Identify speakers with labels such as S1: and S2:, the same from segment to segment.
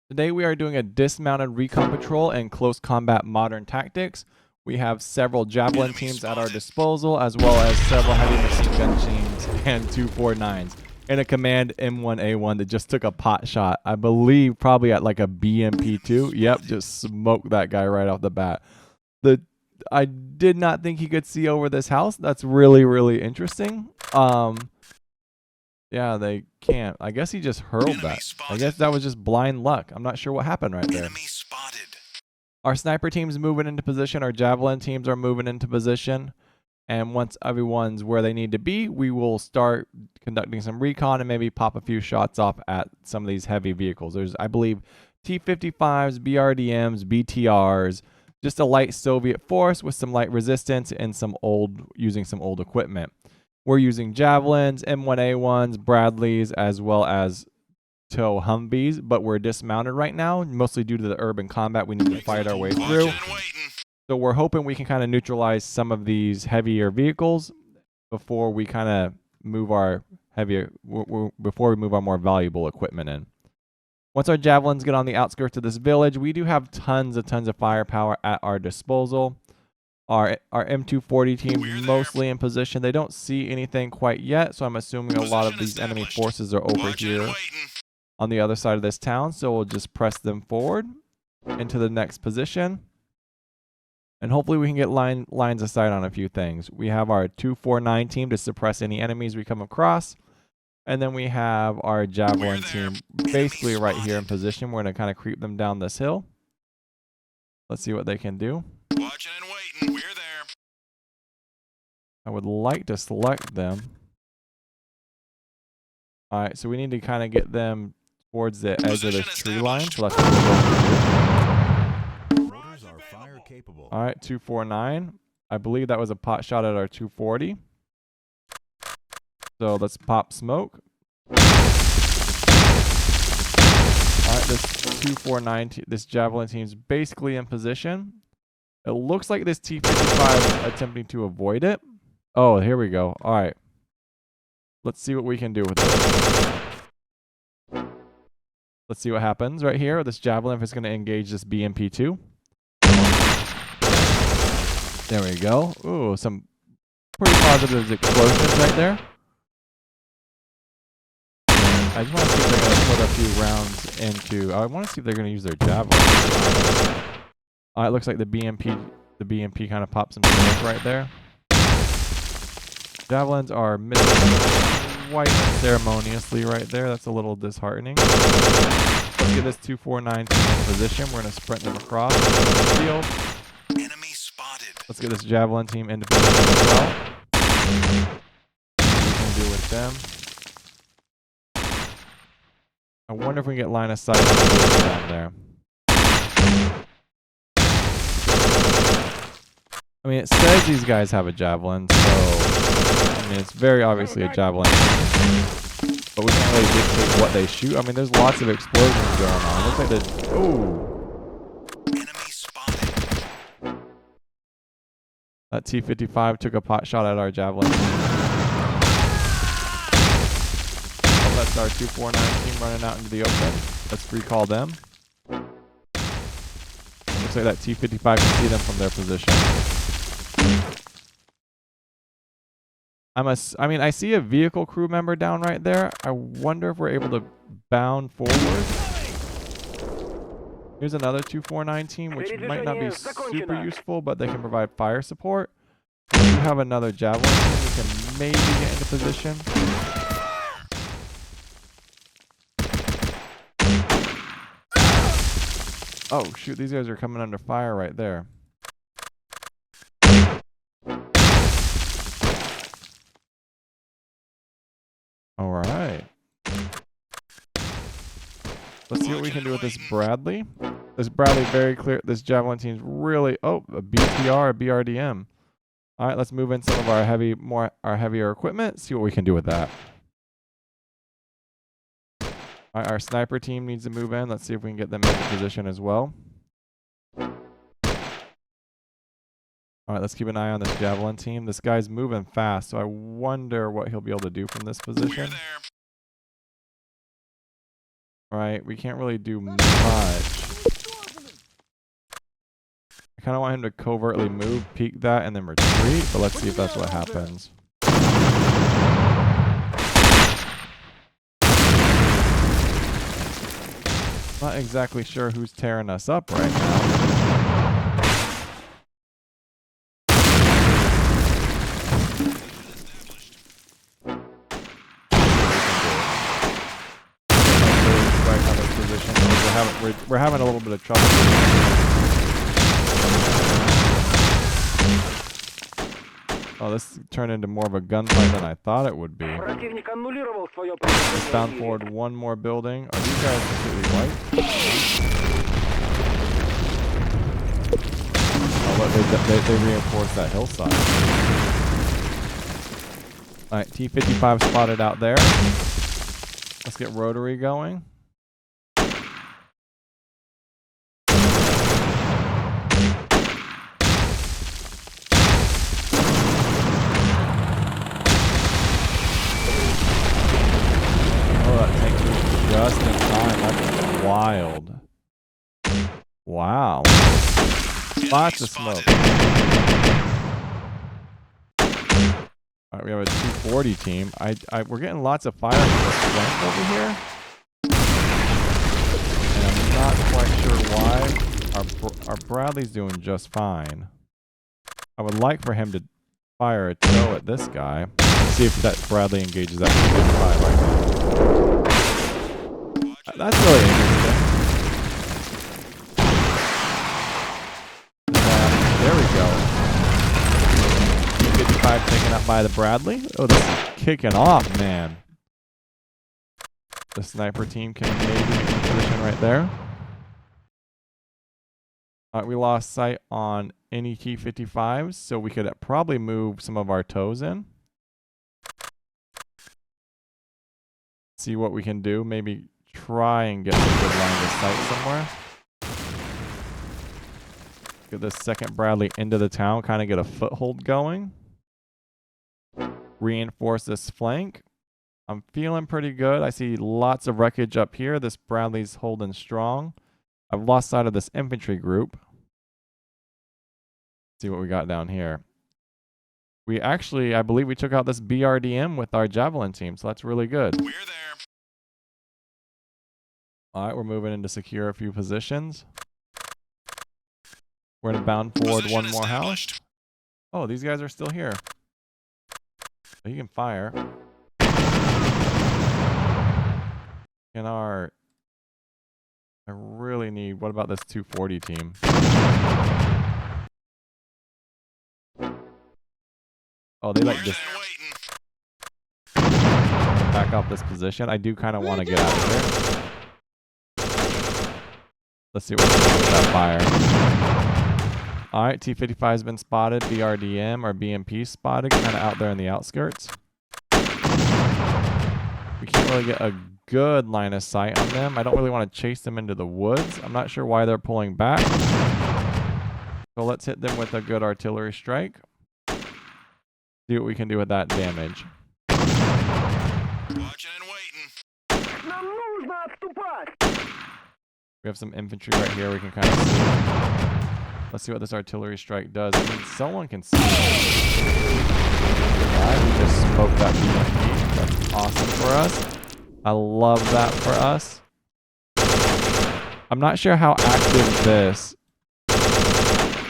S1: Today we are doing a dismounted recon patrol and close combat modern tactics. We have several javelin teams at our disposal, as well as several heavy machine gun teams and 249s. And a command M1A1 that just took a pot shot, I believe probably at like a BMP2. Yep, just smoked that guy right off the bat. I did not think he could see over this house. That's really interesting. Yeah, they can't. I guess he just hurled that. I guess that was just blind luck. I'm not sure what happened right there. Our sniper team's moving into position. Our javelin teams are moving into position. And once everyone's where they need to be, we will start conducting some recon and maybe pop a few shots off at some of these heavy vehicles. There's, I believe, T-55s, BRDMs, BTRs, just a light Soviet force with some light resistance and using some old equipment. We're using javelins, M1A1s, Bradleys, as well as TOW Humvees, but we're dismounted right now, mostly due to the urban combat we need to fight our way through. So we're hoping we can kind of neutralize some of these heavier vehicles before we kind of move our more valuable equipment in. Once our javelins get on the outskirts of this village, we do have tons of firepower at our disposal. Our M240 team mostly in position. They don't see anything quite yet, so I'm assuming a lot of these enemy forces are over here on the other side of this town. So we'll just press them forward into the next position. And hopefully we can get lines of sight on a few things. We have our 249 team to suppress any enemies we come across. And then we have our javelin team basically right here in position. We're going to kind of creep them down this hill. Let's see what they can do.
S2: Watching and waiting. We're there.
S1: I would like to select them. All right, so we need to kind of get them towards the edge of this tree line. So let's all right, 249. I believe that was a pot shot at our 240. So let's pop smoke. All right, this 249, this javelin team is basically in position. It looks like this T-55 is attempting to avoid it. Oh, here we go. All right. Let's see what we can do with this. Let's see what happens right here. This javelin is going to engage this BMP2. There we go. Ooh, some pretty positive explosions right there. I just want to see if they're going to put a few rounds into... I want to see if they're going to use their javelin. It looks like the BMP kind of pops some smoke right there. Javelins are missing quite unceremoniously right there. That's a little disheartening. Let's get this 249 in position. We're going to sprint them across the field.
S2: Enemy spotted.
S1: Let's get this javelin team into position as well. What we can do with them. I wonder if we can get line of sight down there. I mean, it says these guys have a javelin, so I mean, it's very obviously a javelin. But we can't really dictate what they shoot. I mean, there's lots of explosions going on. It looks like the
S2: Enemy spotted.
S1: That T-55 took a pot shot at our javelin. That's our 249 team running out into the open. Let's recall them. Looks like that T-55 can see them from their position. I mean, I see a vehicle crew member down right there. I wonder if we're able to bound forward. Here's another 249 team, which might not be super useful, but they can provide fire support. We do have another javelin team. We can maybe get into position. Oh, shoot, these guys are coming under fire right there. All right. Let's see what we can do with this Bradley. This Bradley, very clear. This javelin team's really... Oh, a BTR, a BRDM. All right, let's move in some of our heavier equipment. See what we can do with that. All right, our sniper team needs to move in. Let's see if we can get them into position as well. All right, let's keep an eye on this javelin team. This guy's moving fast, so I wonder what he'll be able to do from this position. Right? We can't really do much. I kind of want him to covertly move, peek that, and then retreat, but let's see if that's what happens. Not exactly sure who's tearing us up right now. We're having a little bit of trouble. Oh, this turned into more of a gunfight than I thought it would be. Let's bound forward one more building. Are these guys completely white? Oh, look, they reinforced that hillside. Alright, T-55 spotted out there. Let's get rotary going. Just in time. That's wild. Wow. Lots of smoke. Alright, we have a 240 team. We're getting lots of fire from the flank over here. And I'm not quite sure why. Our Bradley's doing just fine. I would like for him to fire a tow at this guy. Let's see if that Bradley engages that 255 right now. That's really interesting. There we go. T-55 taken up by the Bradley. Oh, this is kicking off, man. The sniper team can maybe get in position right there. We lost sight on any T-55s, so we could probably move some of our tows in. See what we can do. Maybe try and get a good line of sight somewhere. Get this second Bradley into the town, kind of get a foothold going. Reinforce this flank. I'm feeling pretty good. I see lots of wreckage up here. This Bradley's holding strong. I've lost sight of this infantry group. See what we got down here. We actually, I believe we took out this BRDM with our Javelin team, so that's really good.
S2: We're there.
S1: All right, we're moving in to secure a few positions. We're going to bound forward one more house. Oh, these guys are still here. So you can fire. In our... I really need... What about this 240 team? Oh, they like just... Back off this position. I do kind of want to get out of here. Let's see what we can do with that fire. Alright, T-55 has been spotted. BRDM or BMP spotted, kind of out there in the outskirts. We can't really get a good line of sight on them. I don't really want to chase them into the woods. I'm not sure why they're pulling back. So let's hit them with a good artillery strike. See what we can do with that damage.
S2: Watching and waiting.
S1: We have some infantry right here we can kind of see. Let's see what this artillery strike does. I mean, someone can see. Alright, we just smoked that BMP. That's awesome for us. I love that for us. I'm not sure how active this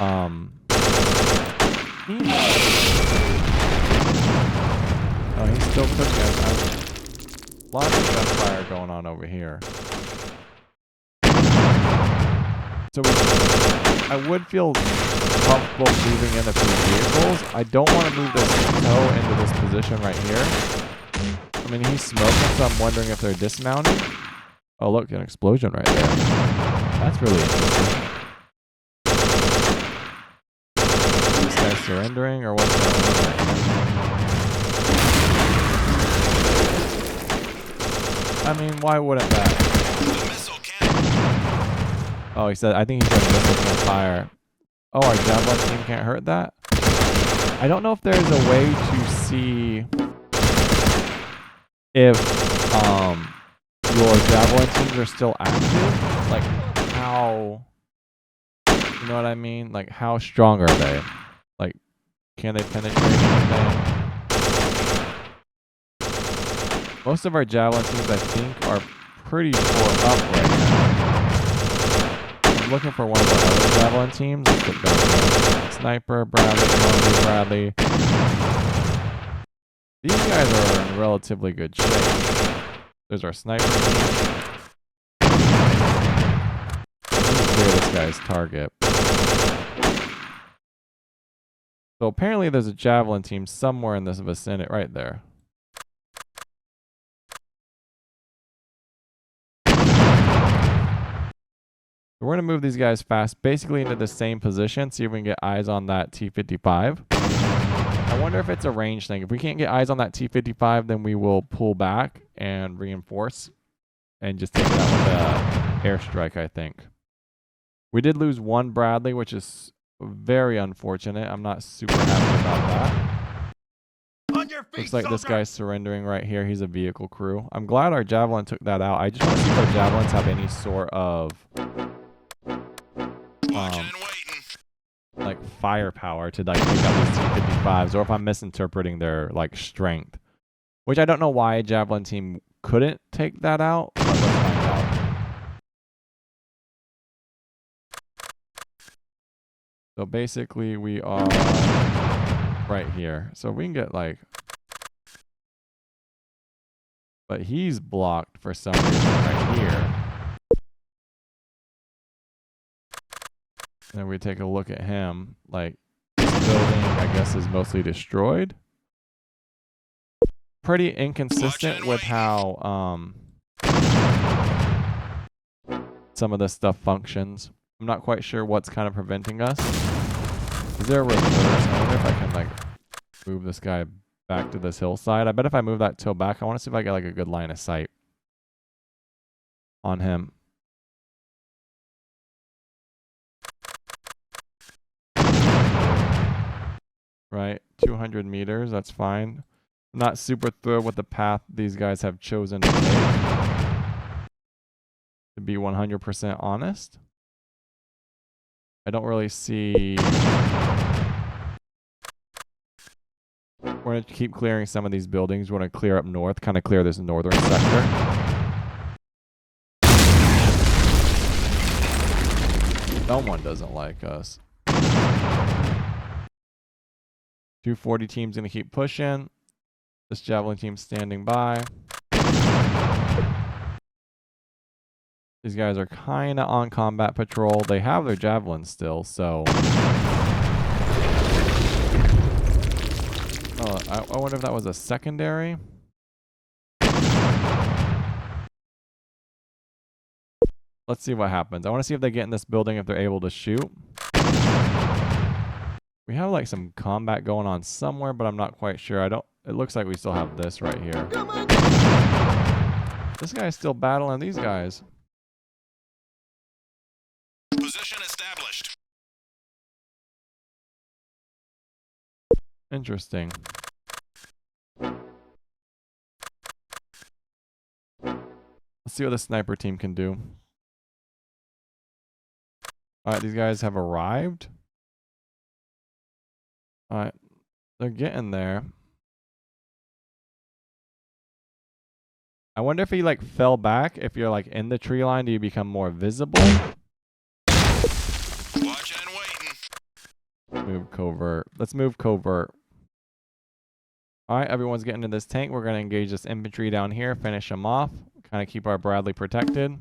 S1: Oh, he's still cooking. Lots of gunfire going on over here. So I would feel comfortable moving in a few vehicles. I don't want to move this tow into this position right here. I mean, he's smoking, so I'm wondering if they're dismounting. Oh, look, an explosion right there. That's really interesting. Are these guys surrendering or what's going on right now? I mean, why wouldn't that? Oh, he said, I think he said missile can't fire. Oh, our Javelin team can't hurt that? I don't know if there's a way to see if your Javelin teams are still active, like how, you know what I mean? Like how strong are they? Like, can they penetrate anything? Most of our Javelin teams, I think, are pretty tore up right now. I'm looking for one of the other Javelin teams. Let's get down here. Sniper, Bradley. These guys are in relatively good shape. There's our sniper team. Clear this guy's target. So apparently there's a Javelin team somewhere in this vicinity right there. We're going to move these guys fast, basically into the same position, see if we can get eyes on that T-55. I wonder if it's a range thing. If we can't get eyes on that T-55, then we will pull back and reinforce and just take it out with an airstrike, I think. We did lose one Bradley, which is very unfortunate. I'm not super happy about that.
S2: On your feet,
S1: Looks like this
S2: soldier.
S1: guy's surrendering right here. He's a vehicle crew. I'm glad our Javelin took that out. I just want to see if our Javelins have any sort of
S2: Watching and waiting.
S1: like firepower to like take out these T-55s, or if I'm misinterpreting their like strength. Which I don't know why a Javelin team couldn't take that out, but let's find out. So basically we are right here. So we can get like, but he's blocked for some reason right here. And we take a look at him, like this building I guess is mostly destroyed. Pretty inconsistent with how some of this stuff functions. I'm not quite sure what's kind of preventing us. Is there a reverse? I wonder if I can like move this guy back to this hillside. I bet if I move that till back, I want to see if I get like a good line of sight on him. Right, 200 meters, that's fine. I'm not super thrilled with the path these guys have chosen to take. To be 100% honest, I don't really see. We're going to keep clearing some of these buildings. We want to clear up north, kind of clear this northern sector. Someone doesn't like us. 240 team's going to keep pushing. This Javelin team's standing by. These guys are kind of on combat patrol. They have their Javelins still, so. Oh, I wonder if that was a secondary. Let's see what happens. I want to see if they get in this building, if they're able to shoot. We have like some combat going on somewhere, but I'm not quite sure. It looks like we still have this right here. This guy's still battling these guys.
S2: Position established.
S1: Interesting. Let's see what the sniper team can do. Alright, these guys have arrived. Alright, they're getting there. I wonder if he like fell back. If you're like in the tree line, do you become more visible?
S2: Watching and waiting.
S1: Move covert. Let's move covert. Alright, everyone's getting to this tank. We're going to engage this infantry down here, finish them off, kind of keep our Bradley protected.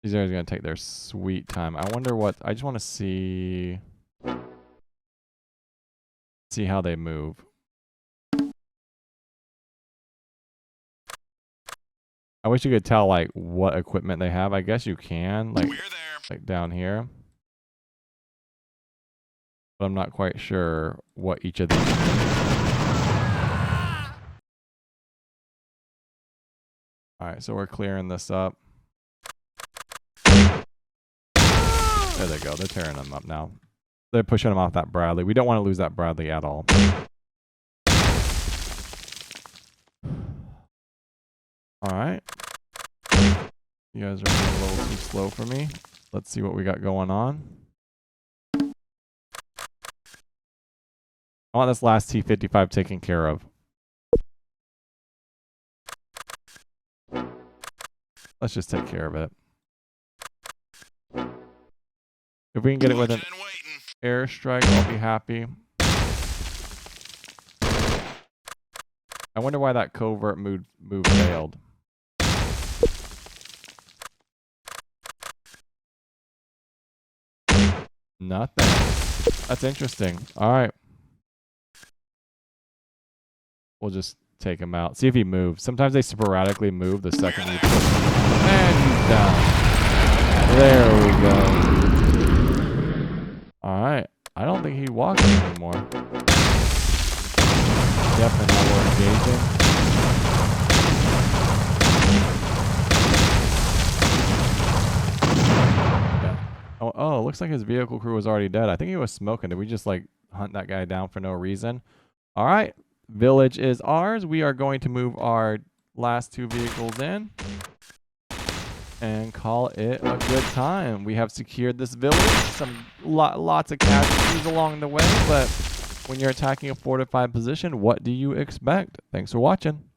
S1: These guys are going to take their sweet time. I wonder what, I just want to see how they move. I wish you could tell like what equipment they have. I guess you can, like,
S2: We're there.
S1: like down here. But I'm not quite sure what each of these. Alright, so we're clearing this up. There they go. They're tearing them up now. They're pushing them off that Bradley. We don't want to lose that Bradley at all. All right. You guys are moving a little too slow for me. Let's see what we got going on. I want this last T-55 taken care of. Let's just take care of it. If we can get it with an airstrike, I'll be happy. I wonder why that covert move failed. Nothing. That's interesting. All right. We'll just take him out. See if he moves. Sometimes they sporadically move the second you push. And he's down. There we go. All right. I don't think he walks anymore. Definitely not more engaging. Yeah. Oh, it looks like his vehicle crew was already dead. I think he was smoking. Did we just like hunt that guy down for no reason? All right. Village is ours. We are going to move our last 2 vehicles in and call it a good time. We have secured this village. Lots of casualties along the way, but when you're attacking a fortified position, what do you expect? Thanks for watching.